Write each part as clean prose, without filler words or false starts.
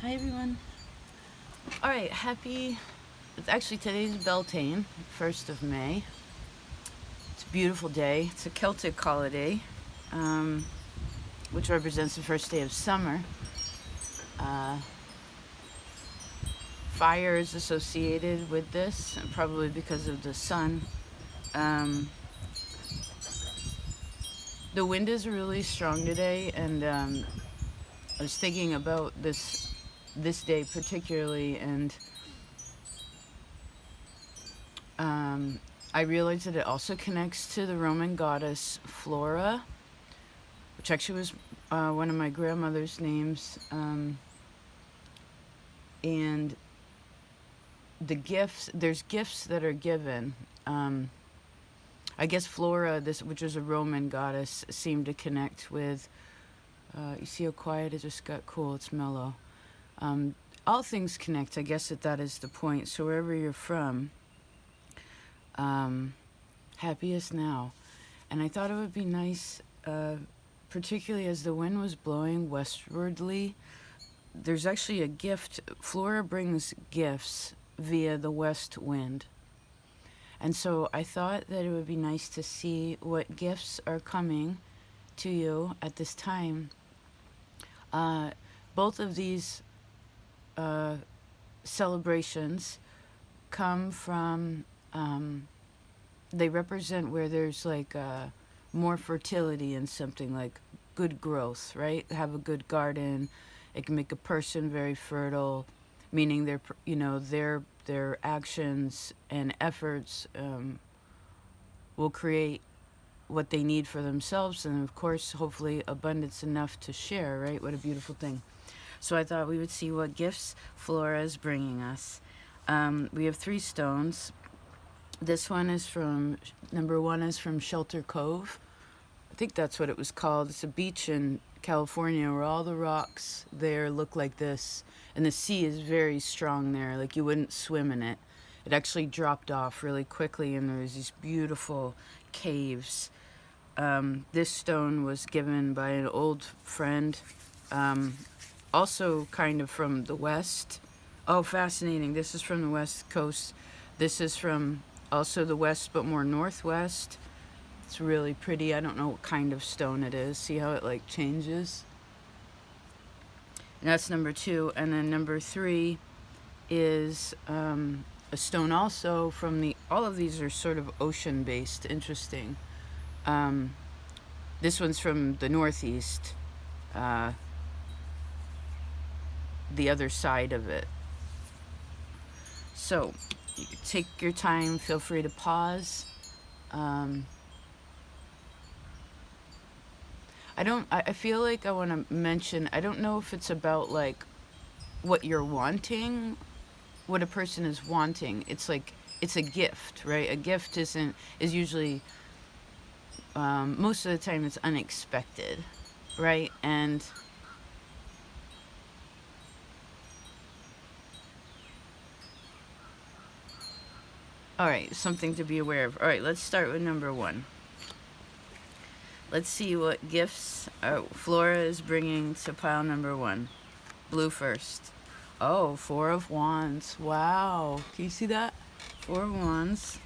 Hi everyone. All right, actually today's Beltane, 1st of May. It's a beautiful day. It's a Celtic holiday, um, which represents the first day of summer. Uh, Fire is associated with this, probably because of the sun. Um, the wind is really strong today, and I was thinking about this day particularly, and I realized that it also connects to the Roman goddess Flora, which actually was one of my grandmother's names. And there's gifts that are given. I guess Flora, which is a Roman goddess, seemed to connect with. You see how quiet it just got? Cool, it's mellow. All things connect. I guess that is the point. So wherever you're from, happiest now. And I thought it would be nice, particularly as the wind was blowing westwardly. There's actually a gift. Flora brings gifts via the west wind. And so I thought that it would be nice to see what gifts are coming to you at this time. Both of these celebrations come from, they represent where there's like more fertility in something, like good growth, right? Have a good garden. It can make a person very fertile, meaning their actions and efforts will create what they need for themselves, and of course, hopefully, abundance enough to share. Right? What a beautiful thing. So I thought we would see what gifts Flora is bringing us. We have 3 stones. This one is number 1 is from Shelter Cove. I think that's what it was called. It's a beach in California where all the rocks there look like this, and the sea is very strong there, like you wouldn't swim in it. It actually dropped off really quickly, and there was these beautiful caves. This stone was given by an old friend, also kind of from the west. Oh, fascinating. This is from the west coast. This is from also the west, but more northwest. It's really pretty. I don't know what kind of stone it is. See how it like changes? And that's number 2. And then number 3 is a stone also from all of these are sort of ocean based. Interesting. This one's from the northeast, the other side of it. So you can take your time, feel free to pause. I feel like I want to mention, I don't know if it's about like what you're wanting, what a person is wanting. It's like, it's a gift, right? A gift is usually, most of the time it's unexpected, right? And all right, something to be aware of. All right, let's start with number 1. Let's see what gifts Flora is bringing to pile number 1. Blue first. Oh, 4 of Wands. Wow. Can you see that? 4 of Wands.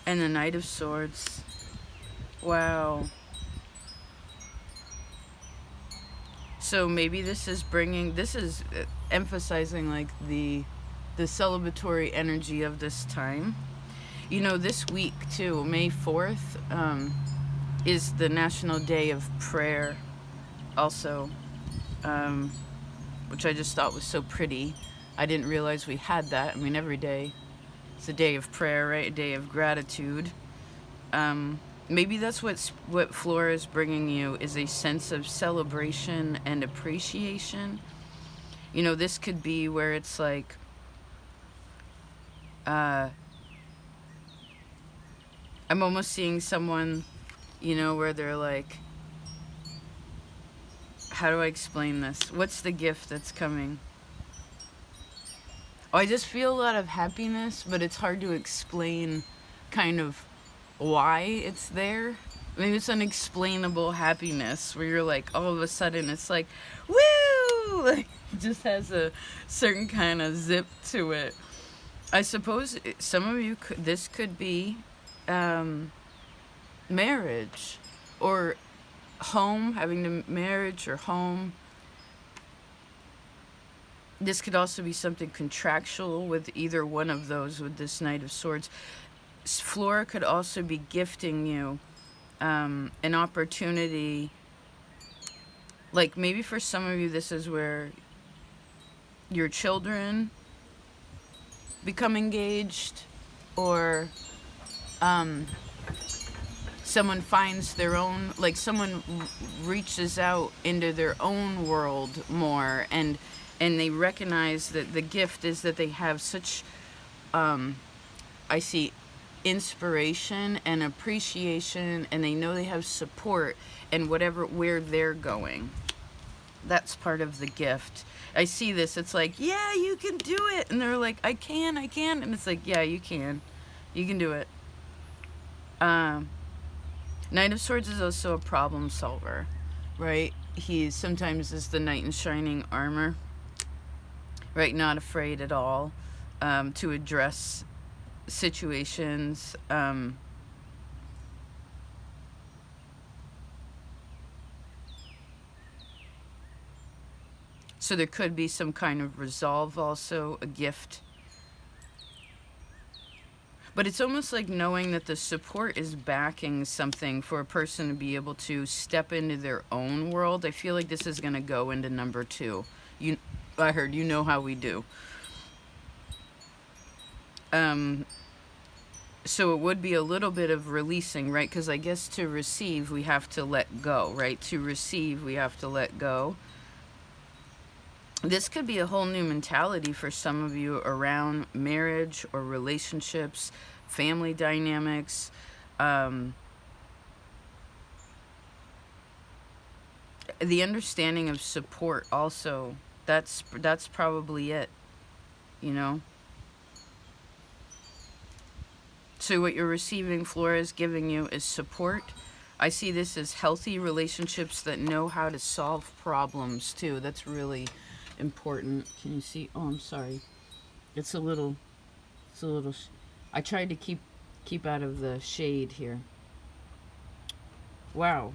And the Knight of Swords. Wow. So maybe this is emphasizing like the celebratory energy of this time. You know, this week too, May 4th, is the National Day of Prayer also, which I just thought was so pretty. I didn't realize we had that. I mean, every day it's a day of prayer, right? A day of gratitude. Maybe that's what Flora is bringing you, is a sense of celebration and appreciation. You know, this could be where it's like, I'm almost seeing someone, you know, where they're like, how do I explain this? What's the gift that's coming? Oh, I just feel a lot of happiness, but it's hard to explain kind of why it's there. Maybe it's unexplainable happiness where you're like, all of a sudden it's like, woo! woo, like just has a certain kind of zip to it. I suppose some of you could, this could be marriage or home, having the marriage or home. This could also be something contractual with either one of those with this Knight of Swords. Flora could also be gifting you an opportunity. Like maybe for some of you, this is where your children become engaged, or someone finds their own, like someone reaches out into their own world more, and they recognize that the gift is that they have such I see inspiration and appreciation, and they know they have support and whatever where they're going. That's part of the gift. I see this, it's like, yeah, you can do it, and they're like, I can, and it's like, yeah, you can do it. Knight of Swords is also a problem solver, right? He sometimes is the knight in shining armor, right? Not afraid at all to address situations. So there could be some kind of resolve also, a gift. But it's almost like knowing that the support is backing something for a person to be able to step into their own world. I feel like this is going to go into number 2. I heard you know how we do. So it would be a little bit of releasing, right? Because I guess to receive, we have to let go, right? To receive, we have to let go. This could be a whole new mentality for some of you around marriage or relationships, family dynamics. The understanding of support also, that's probably it, you know? So what you're receiving, Flora, is giving you is support. I see this as healthy relationships that know how to solve problems too. That's really important. Can you see? Oh, I'm sorry. It's a little I tried to keep out of the shade here. Wow.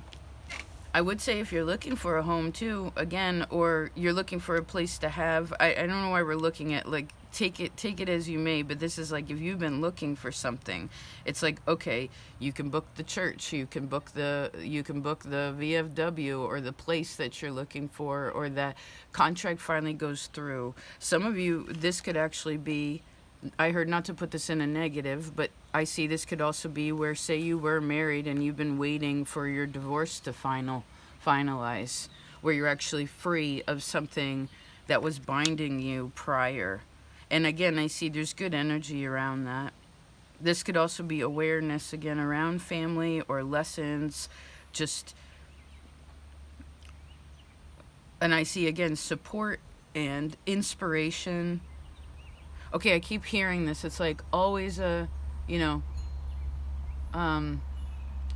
I would say if you're looking for a home too, again, or you're looking for a place to have, I don't know why we're looking at, like, take it as you may, but this is like if you've been looking for something, it's like, okay, you can book the church, you can book the VFW or the place that you're looking for, or that contract finally goes through. Some of you, this could actually be, I heard not to put this in a negative, but I see this could also be where, say you were married and you've been waiting for your divorce to finalize, where you're actually free of something that was binding you prior. And again, I see there's good energy around that. This could also be awareness, again, around family or lessons, just, and I see, again, support and inspiration. Okay, I keep hearing this. It's like always a,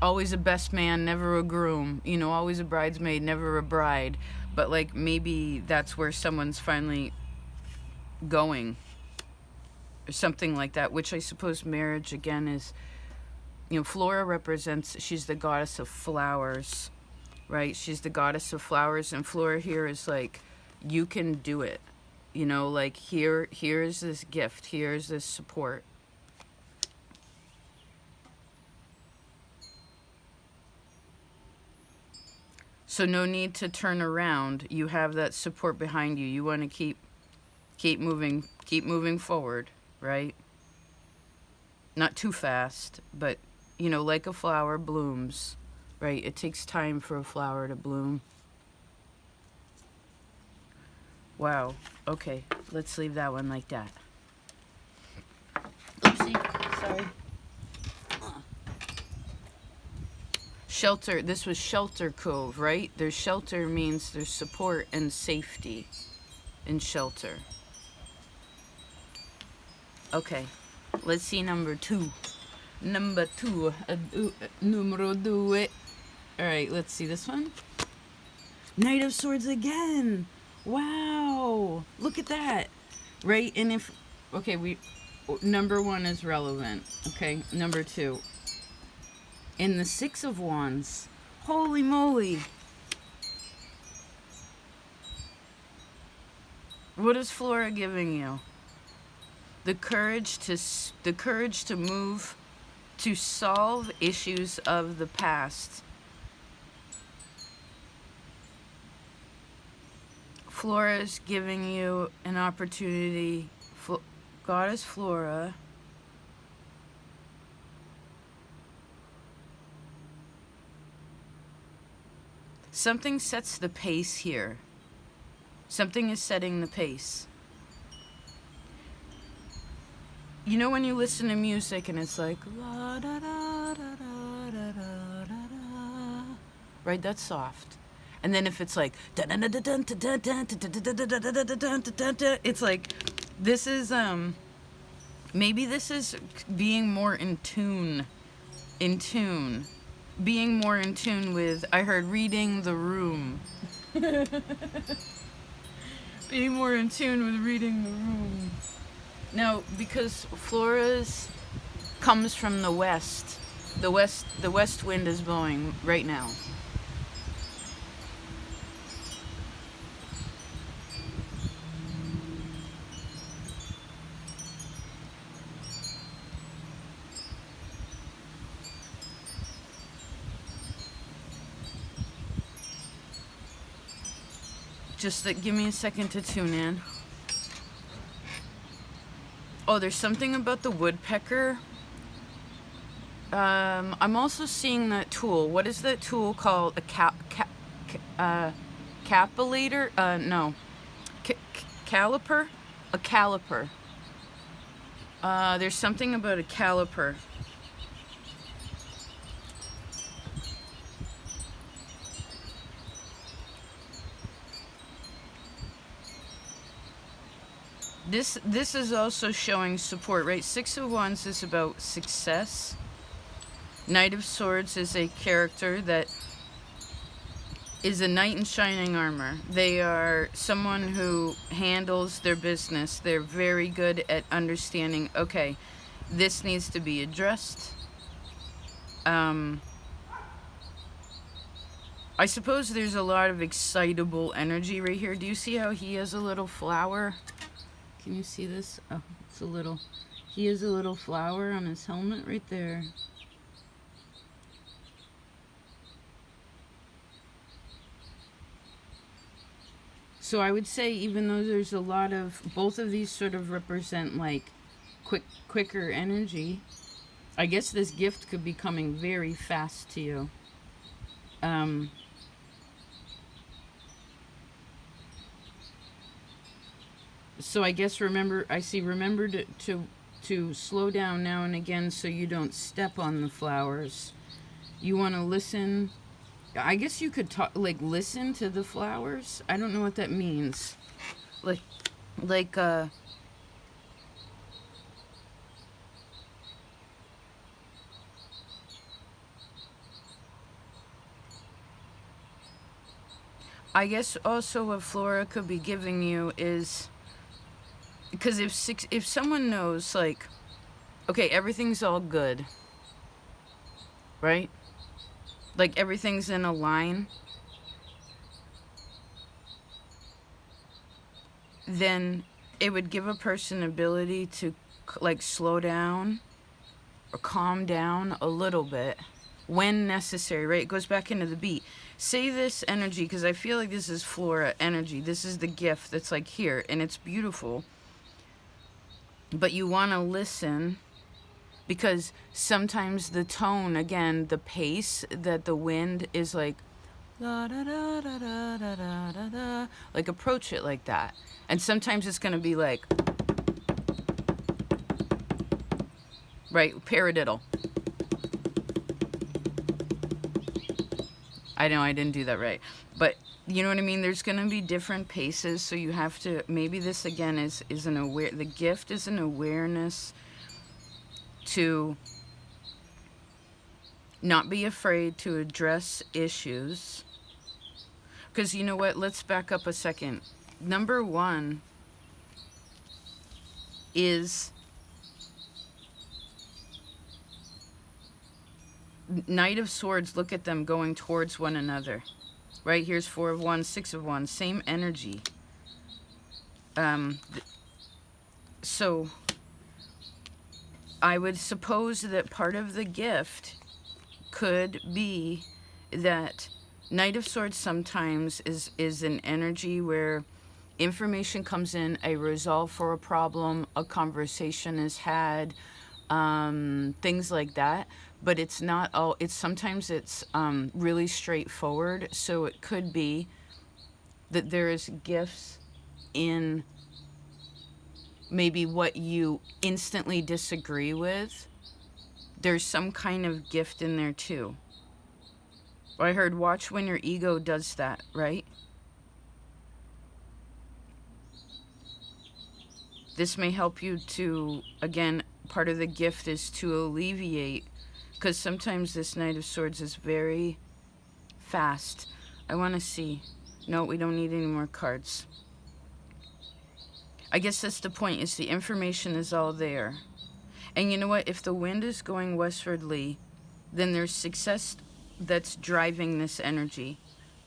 always a best man, never a groom. Always a bridesmaid, never a bride. But like maybe that's where someone's finally going, or something like that, which I suppose marriage again is, Flora represents, she's the goddess of flowers, right? She's the goddess of flowers, and Flora here is like, you can do it. Like here's this gift, here's this support. So no need to turn around. You have that support behind you. You want to keep moving forward, right? Not too fast, but like a flower blooms, right? It takes time for a flower to bloom. Wow. Okay, let's leave that one like that. Oopsie, sorry. Shelter, this was Shelter Cove, right? There's shelter means there's support and safety in shelter. Okay, let's see number 2. Numero 2. Alright, let's see this one. Knight of Swords again. Wow. Look at that. Right? And if, okay, number one is relevant. Okay. Number two, in the Six of Wands, holy moly. What is Flora giving you? The courage to move, to solve issues of the past. Flora is giving you an opportunity. Goddess Flora. Something sets the pace here. Something is setting the pace. You know when you listen to music and it's like la da da da da da da da, right? That's soft. And then if it's like it's like this is maybe this is being more in tune, being more in tune with, I heard, reading the room. Being more in tune with reading the room. Now, because Flora's comes from the west wind is blowing right now. Just give me a second to tune in. Oh, there's something about the woodpecker. I'm also seeing that tool. What is that tool called? A capillator? No. Caliper? A caliper. There's something about a caliper. This is also showing support, right? Six of Wands is about success. Knight of Swords is a character that is a knight in shining armor. They are someone who handles their business. They're very good at understanding, okay, this needs to be addressed. I suppose there's a lot of excitable energy right here. Do you see how he has a little flower? Can you see this? Oh, it's a little... He has a little flower on his helmet right there. So I would say, even though there's a lot of... Both of these sort of represent, like, quicker energy. I guess this gift could be coming very fast to you. So I guess remember to slow down now and again so you don't step on the flowers. You want to listen. I guess you could talk, like, listen to the flowers. I don't know what that means. Like I guess also what Flora could be giving you is, because if someone knows, like, okay, everything's all good, right? Like, everything's in a line, then it would give a person ability to, like, slow down or calm down a little bit when necessary, right? It goes back into the beat. Say this energy, because I feel like this is Flora energy. This is the gift that's, like, here, and it's beautiful. But you want to listen, because sometimes the tone, again, the pace that the wind is like, la da da da da da da da da, like, approach it like that. And sometimes it's going to be like, right, paradiddle. I know I didn't do that right, but you know what I mean? There's going to be different paces, so you have to, maybe this again is an aware, the gift is an awareness to not be afraid to address issues. Because you know what? Let's back up a second. Number one is Knight of Swords. Look at them going towards one another. Right, here's 4 of Wands, 6 of Wands, same energy. So I would suppose that part of the gift could be that Knight of Swords sometimes is an energy where information comes in, a resolve for a problem, a conversation is had, things like that. But it's not all, sometimes it's really straightforward. So it could be that there is gifts in maybe what you instantly disagree with. There's some kind of gift in there too. I heard watch when your ego does that, right? This may help you to, again, part of the gift is to alleviate, because sometimes this Knight of Swords is very fast. I want to see. No, we don't need any more cards. I guess that's the point, is the information is all there. And you know what? If the wind is going westwardly, then there's success that's driving this energy.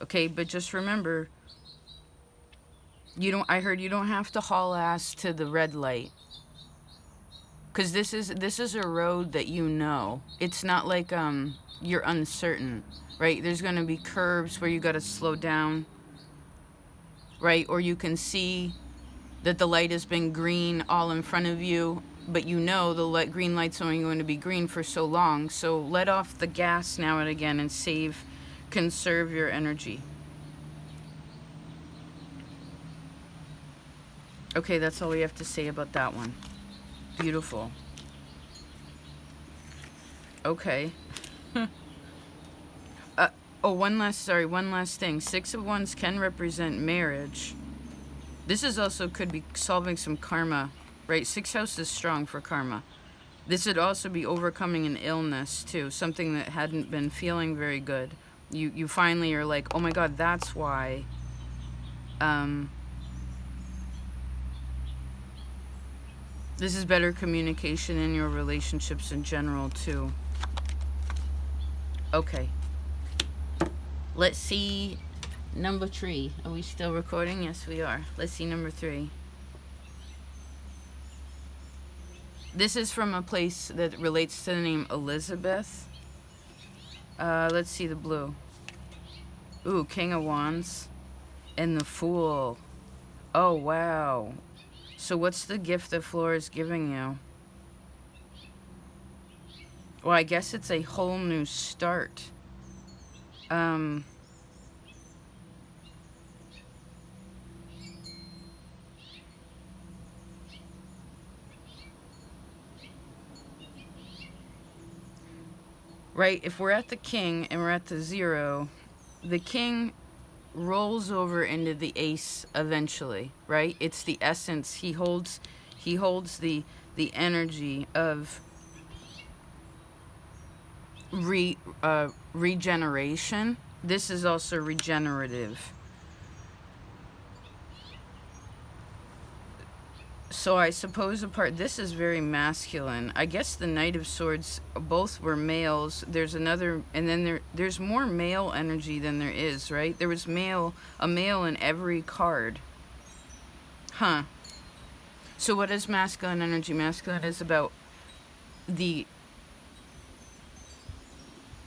Okay, but just remember, I heard you don't have to haul ass to the red light. Because this is a road that you know. It's not like you're uncertain, right? There's going to be curves where you got to slow down, right? Or you can see that the light has been green all in front of you, but you know the green light's only going to be green for so long. So let off the gas now and again and conserve your energy. Okay, that's all we have to say about that one. Beautiful. Okay. One last thing. 6 of Wands can represent marriage. This is also could be solving some karma, right? 6th house is strong for karma. This would also be overcoming an illness too, something that hadn't been feeling very good. You finally are like, oh my God, that's why. This is better communication in your relationships in general too. Okay. Let's see number 3. Are we still recording? Yes, we are. Let's see number 3. This is from a place that relates to the name Elizabeth. Let's see the blue. Ooh, King of Wands and the Fool. Oh, wow. So what's the gift that Flora is giving you? Well, I guess it's a whole new start. Right, if we're at the King and we're at the 0, the King rolls over into the Ace eventually, right? It's the essence. He holds the energy of regeneration. This is also regenerative. So I suppose this is very masculine. I guess the Knight of Swords, both were males. There's another, and then there's more male energy than there is, right? There was a male in every card. Huh. So what is masculine energy? Masculine is about the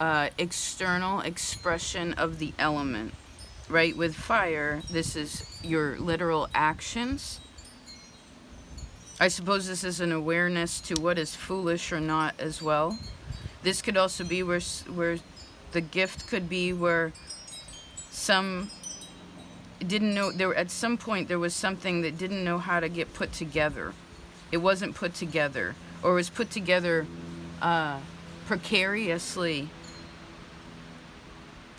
external expression of the element, right? With fire, this is your literal actions. I suppose this is an awareness to what is foolish or not as well. This could also be where the gift could be where some didn't know, at some point there was something that didn't know how to get put together. It wasn't put together, or was put together precariously.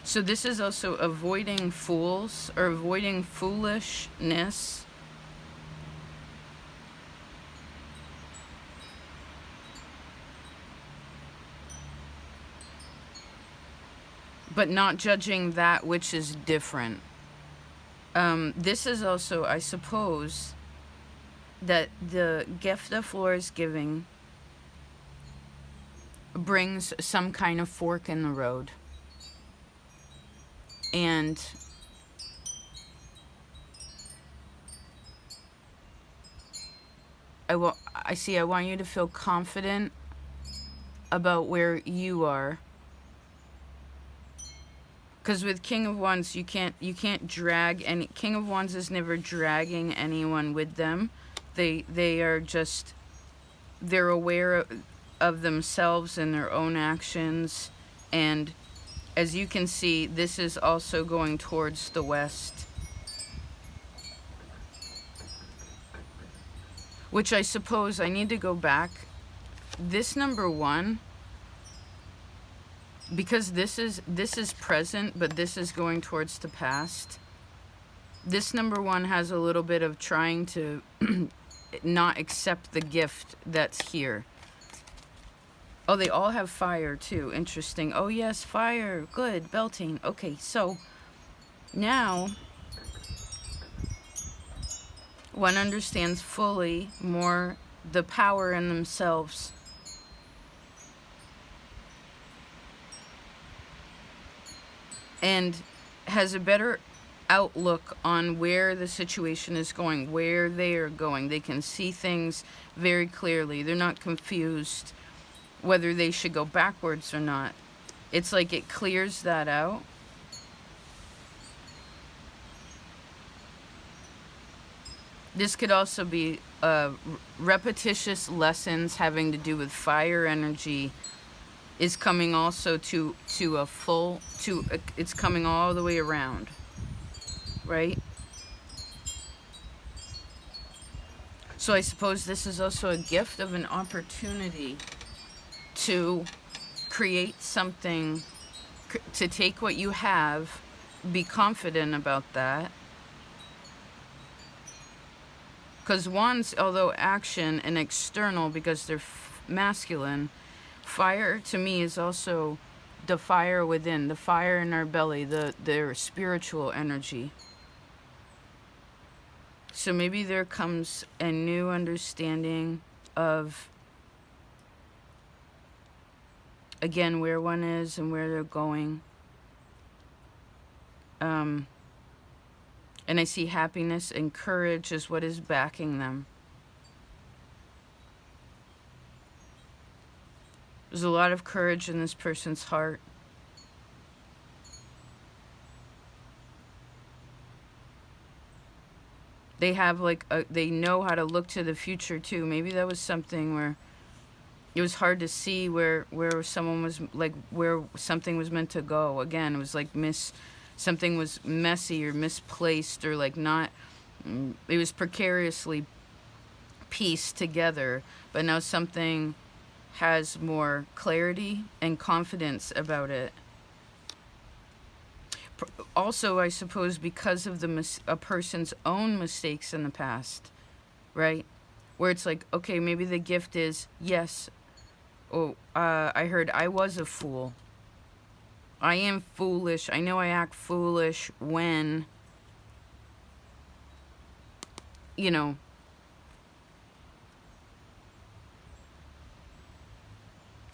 So this is also avoiding fools or avoiding foolishness. But not judging that which is different. This is also, I suppose, that the gift that Flora is giving brings some kind of fork in the road. And I want you to feel confident about where you are. Because with King of Wands, you can't drag any. King of Wands is never dragging anyone with them. They are just, they're aware of themselves and their own actions. And as you can see, this is also going towards the west. Which I suppose I need to go back. This number 1, because this is present, but this is going towards the past. This number 1 has a little bit of trying to not accept the gift that's here. Oh, they all have fire too. Interesting. Oh yes, fire. Good. Belting. Okay, so now one understands fully more the power in themselves. And has a better outlook on where the situation is going, where they are going. They can see things very clearly. They're not confused whether they should go backwards or not. It's like it clears that out. This could also be repetitious lessons having to do with fire energy is coming also to a full, it's coming all the way around, right? So I suppose this is also a gift of an opportunity to create something, to take what you have, be confident about that. Because wands, although action and external because they're masculine, fire to me is also the fire within, the fire in our belly, their spiritual energy. So maybe there comes a new understanding of, again, where one is and where they're going. And I see happiness and courage is what is backing them. There's a lot of courage in this person's heart. They have they know how to look to the future too. Maybe that was something where it was hard to see where someone was, like, where something was meant to go. Again, it was like something was messy or misplaced or like not, it was precariously pieced together, but now something has more clarity and confidence about it. Also, I suppose because of a person's own mistakes in the past, right? Where it's like, okay, maybe the gift is, yes, I heard I was a fool. I am foolish. I know I act foolish when,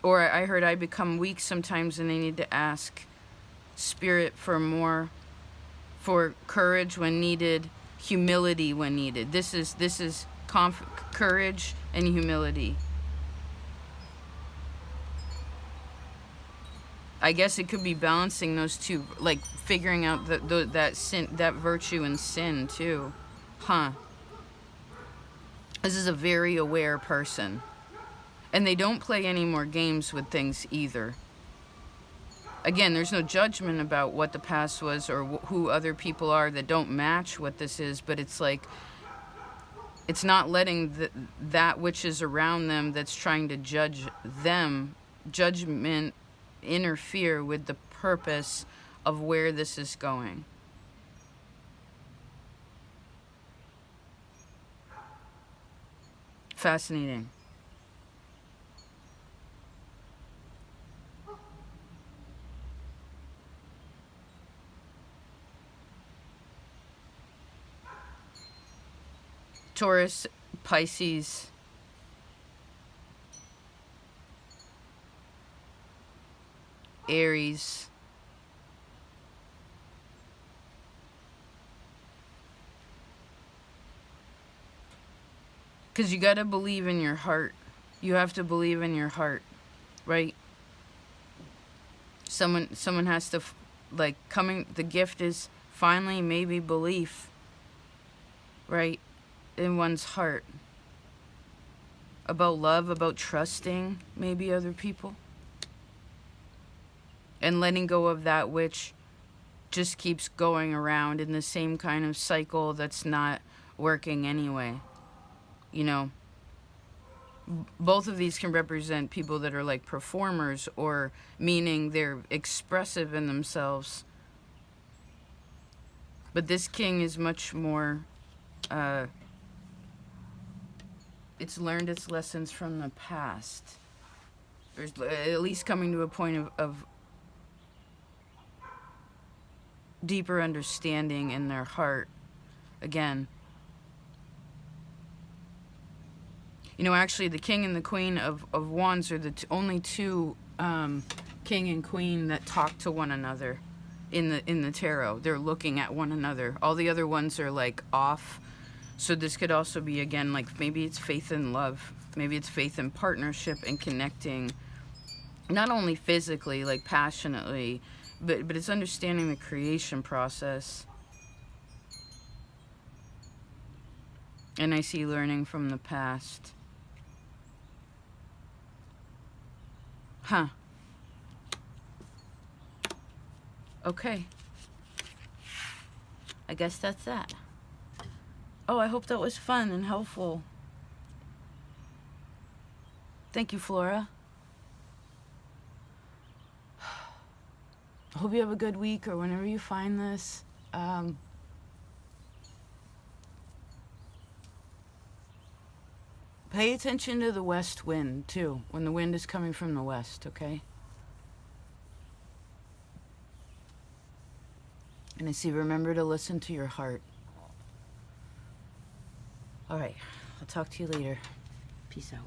or I heard I become weak sometimes and they need to ask spirit for courage when needed, humility when needed. This is courage and humility. I guess it could be balancing those two, like figuring out that sin, that virtue and sin too. Huh. This is a very aware person. And they don't play any more games with things either. Again, there's no judgment about what the past was or who other people are that don't match what this is, but it's like, it's not letting that which is around them that's trying to judge them, judgment, interfere with the purpose of where this is going. Fascinating. Taurus, Pisces, Aries, because you got to believe in your heart. You have to believe in your heart, right? Someone has to, like, coming, the gift is finally maybe belief, right, in one's heart, about love, about trusting maybe other people, and letting go of that which just keeps going around in the same kind of cycle that's not working anyway. You know, both of these can represent people that are like performers, or meaning they're expressive in themselves. But this king is much more, it's learned its lessons from the past. There's at least coming to a point of deeper understanding in their heart again. You know, actually, the king and the queen of wands are the only two king and queen that talk to one another in the tarot. They're looking at one another. All the other ones are like off. So this could also be, again, like maybe it's faith in love. Maybe it's faith in partnership and connecting, not only physically, like passionately, but it's understanding the creation process. And I see learning from the past. Huh. Okay. I guess that's that. Oh, I hope that was fun and helpful. Thank you, Flora. I hope you have a good week, or whenever you find this. Pay attention to the west wind, too, when the wind is coming from the west, okay? And I see, remember to listen to your heart. All right, I'll talk to you later. Peace out.